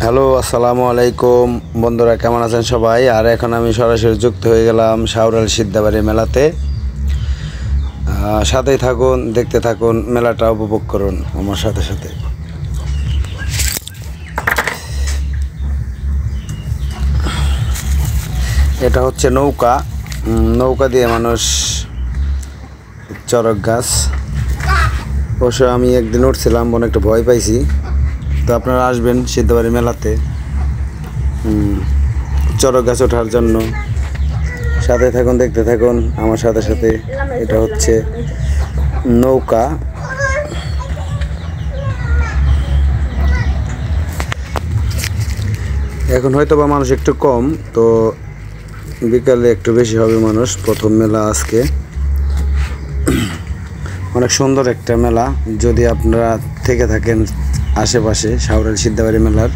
Hello, আসসালামু আলাইকুম বন্ধুরা, কেমন আছেন সবাই? আর এখন আমি সরাসরি যুক্ত হয়ে গেলাম সাউরাল সিদ্ধাবাড়ি মেলাতে। সাথেই থাকুন, দেখতে থাকুন, মেলাটা উপভোগ করুন আমার সাথে সাথে। এটা হচ্ছে নৌকা। নৌকা দিয়ে মানুষ চড়ক গাছ। অবশ্য আমি একদিন উঠছিলাম, অনেকটা ভয় পাইছি। তো আপনারা আসবেন সিদ্ধাবাড়ি মেলাতে চড়ক গাছ ওঠার জন্য। সাথে থাকুন, দেখতে থাকুন আমার সাথে সাথে। এটা হচ্ছে নৌকা। এখন হয়তো বা মানুষ একটু কম, তো বিকালে একটু বেশি হবে মানুষ। প্রথম মেলা আজকে। অনেক সুন্দর একটা মেলা। যদি আপনারা থেকে থাকেন আশেপাশে সাউরাল সিদ্ধাবাড়ি মেলার,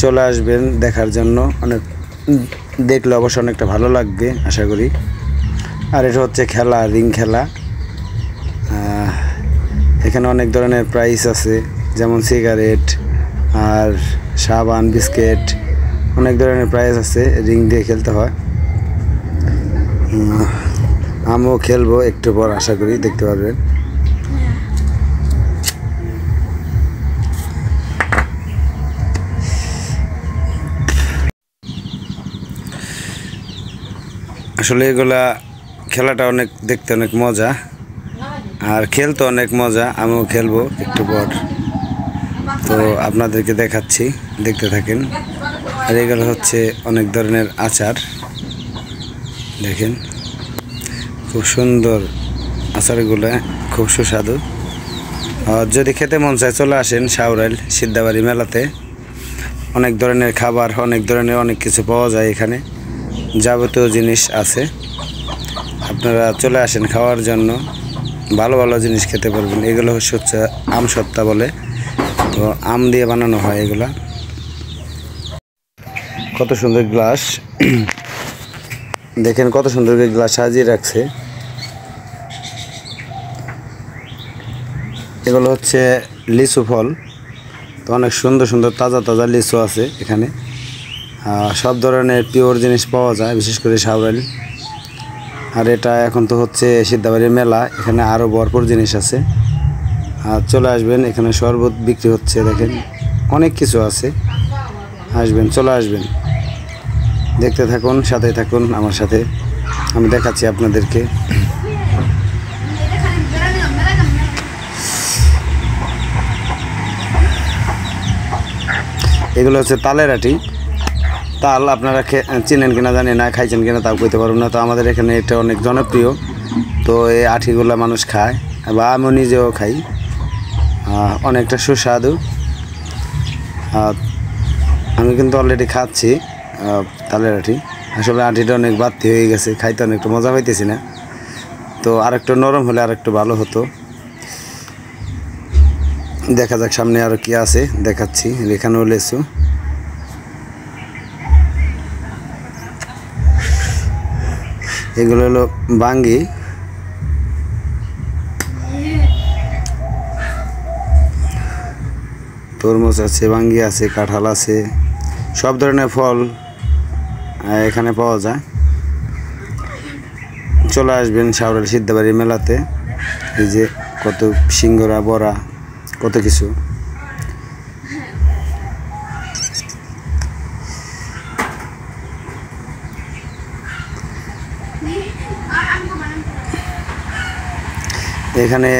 চলে আসবেন দেখার জন্য। অনেক দেখলে অবশ্য অনেকটা ভালো লাগবে আশা করি। আর এটা হচ্ছে খেলা, রিং খেলা। এখানে অনেক ধরনের প্রাইস আছে, যেমন সিগারেট আর সাবান, বিস্কিট, অনেক ধরনের প্রাইস আছে। রিং দিয়ে খেলতে হয়। আমিও খেলবো একটু পর, আশা করি দেখতে পারবেন। আসলে এগুলা খেলাটা অনেক দেখতে অনেক মজা, আর খেলতে অনেক মজা। আমিও খেলবো একটু পর, তো আপনাদেরকে দেখাচ্ছি, দেখতে থাকেন। আর এগুলো হচ্ছে অনেক ধরনের আচার, দেখেন খুব সুন্দর আচারগুলো, খুব সুস্বাদু। যদি খেতে মন চায় চলে আসেন সাউরাল সিদ্ধাবাড়ি মেলাতে। অনেক ধরনের খাবার, অনেক ধরনের অনেক কিছু পাওয়া যায় এখানে। যাবতীয় জিনিস আছে, আপনারা চলে আসেন খাওয়ার জন্য। ভালো ভালো জিনিস খেতে পারবেন। এগুলো হচ্ছে আমসত্ত্বা বলে, তো আম দিয়ে বানানো হয় এগুলা। কত সুন্দর গ্লাস, দেখেন কত সুন্দর গ্লাস সাজিয়ে রাখছে। এগুলো হচ্ছে লিচু ফল। তো অনেক সুন্দর সুন্দর তাজা তাজা লিচু আছে এখানে। সব ধরনের পিওর জিনিস পাওয়া যায়, বিশেষ করে সাউরাল। আর এটা এখন তো হচ্ছে সিদ্ধাবাড়ির মেলা, এখানে আরও ভরপুর জিনিস আছে। আর চলে আসবেন, এখানে শরবত বিক্রি হচ্ছে, দেখেন অনেক কিছু আছে। আসবেন, চলে আসবেন, দেখতে থাকুন, সাথে থাকুন আমার সাথে। আমি দেখাচ্ছি আপনাদেরকে। এগুলো হচ্ছে তালের আটি। তাল আপনারা চিনেন কিনা জানি না, খাইছেন কিনা তাও কইতে পারবো না। তো আমাদের এখানে এটা অনেক জনপ্রিয়। তো এই আঠিগুলো মানুষ খায়, বা আমিও নিজেও খাই। অনেকটা সুস্বাদু। আমি কিন্তু অলরেডি খাচ্ছি তালের আটি। আসলে আটিটা অনেক বাড়তি হয়ে গেছে, খাইতে অনেকটা মজা পাইতেছি না। তো আরেকটু নরম হলে আরেকটু ভালো হতো। দেখা যাক সামনে আরও কি আছে, দেখাচ্ছি। এখানেও লেচু। এগুলো হলো বাঙ্গি। তরমুজ আছে, বাঙ্গি আছে, কাঁঠাল আছে, সব ধরনের ফল এখানে পাওয়া যায়। চলে আসবেন সাউরাল সিদ্ধাবাড়ি মেলাতে। এই যে কত সিঙ্গারা, বড়া, কত কিছু। এখানে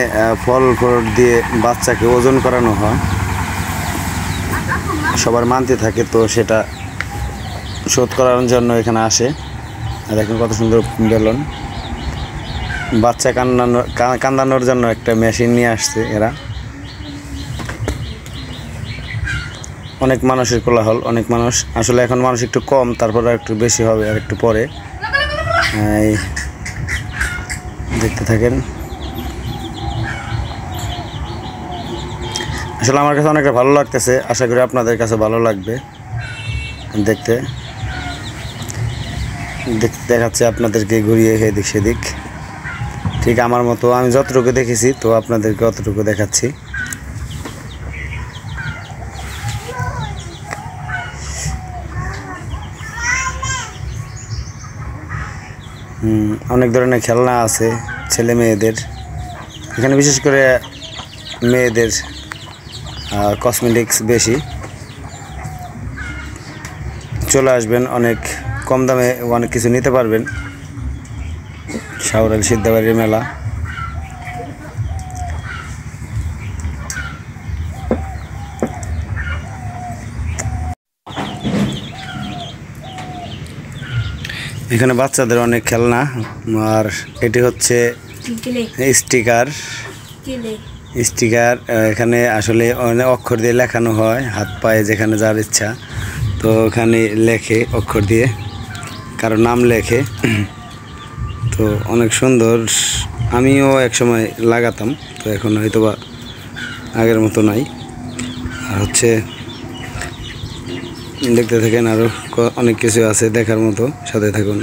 ফল দিয়ে বাচ্চাকে ওজন করানো হয়, সবার মানতে থাকে, তো সেটা শোধ করার জন্য এখানে আসে। আর দেখেন কত সুন্দর বেলুন। বাচ্চা কান্দানোর জন্য একটা মেশিন নিয়ে আসছে এরা। অনেক মানুষের কোলাহল, অনেক মানুষ। আসলে এখন মানুষ একটু কম, তারপরে একটু বেশি হবে আর একটু পরে। দেখতে থাকেন। আসলে আমার কাছে অনেকটা ভালো লাগতেছে, আশা করি আপনাদের কাছে ভালো লাগবে। দেখতে দেখাচ্ছে আপনাদেরকে ঘুরিয়ে এদিক সেদিক, ঠিক আমার মতো। আমি যতটুকু দেখেছি, তো আপনাদেরকে অতটুকু দেখাচ্ছি। অনেক ধরনের খেলনা আছে ছেলে মেয়েদের। এখানে বিশেষ করে মেয়েদের কসমেটিক্স বেশি। চলে আসবেন, অনেক কম দামে অনেক কিছু নিতে পারবেন। শাওরাল সিদ্ধাবাড়ির মেলা। এখানে বাচ্চাদের অনেক খেলনা, আর এটি হচ্ছে স্টিকার। এখানে আসলে অনেক অক্ষর দিয়ে লেখানো হয়, হাত পায়ে যেখানে যার ইচ্ছা তো ওখানে লেখে অক্ষর দিয়ে, কারো নাম লেখে। তো অনেক সুন্দর, আমিও একসময় লাগাতাম, তো এখন হয়তো বা আগের মতো নাই। আর হচ্ছে দেখতে থাকেন, আরও অনেক কিছু আছে দেখার মতো, সাথে থাকুন।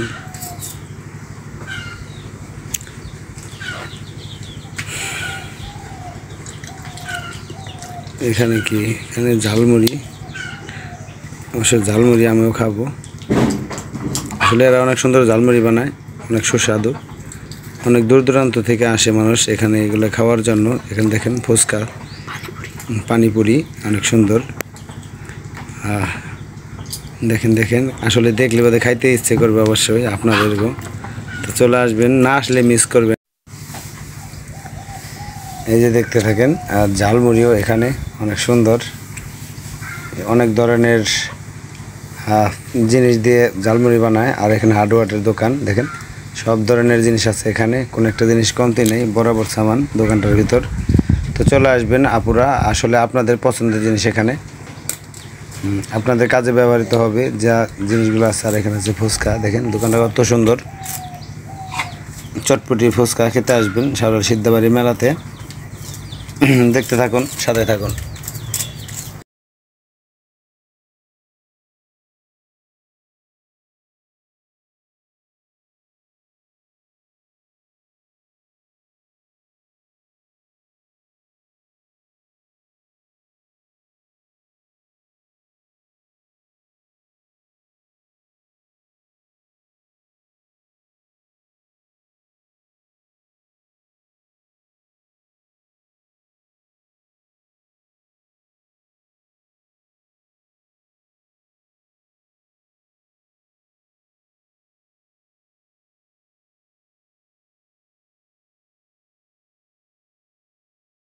এখানে কি, এখানে ঝালমুড়ি, অবশ্য ঝালমুড়ি আমিও খাবো। আসলে এরা অনেক সুন্দর ঝালমুড়ি বানায়, অনেক সুস্বাদু। অনেক দূর দূরান্ত থেকে আসে মানুষ এখানে এগুলো খাওয়ার জন্য। এখানে দেখেন ফুচকা, পানিপুরি অনেক সুন্দর। দেখেন আসলে দেখলে বোধহয় খাইতে ইচ্ছে করবে অবশ্যই আপনাদেরও। তো চলে আসবেন, না আসলে মিস করবেন। এই যে দেখতে থাকেন, আর ঝালমুড়িও এখানে অনেক সুন্দর। অনেক ধরনের জিনিস দিয়ে ঝালমুড়ি বানায়। আর এখানে হার্ডওয়্যারের দোকান, দেখেন সব ধরনের জিনিস আছে এখানে, কোনো একটা জিনিস কমতি নেই, বরাবর সামান দোকানটার ভিতর। তো চলে আসবেন আপুরা, আসলে আপনাদের পছন্দের জিনিস এখানে আপনাদের কাজে ব্যবহৃত হবে যা জিনিসগুলো আছে। আর এখানে আছে ফুচকা, দেখেন দোকানটা কত সুন্দর। চটপটি ফুচকা খেতে আসবেন শাওরাল সিদ্ধাবাড়ি মেলাতে। দেখতে থাকুন, সাথে থাকুন।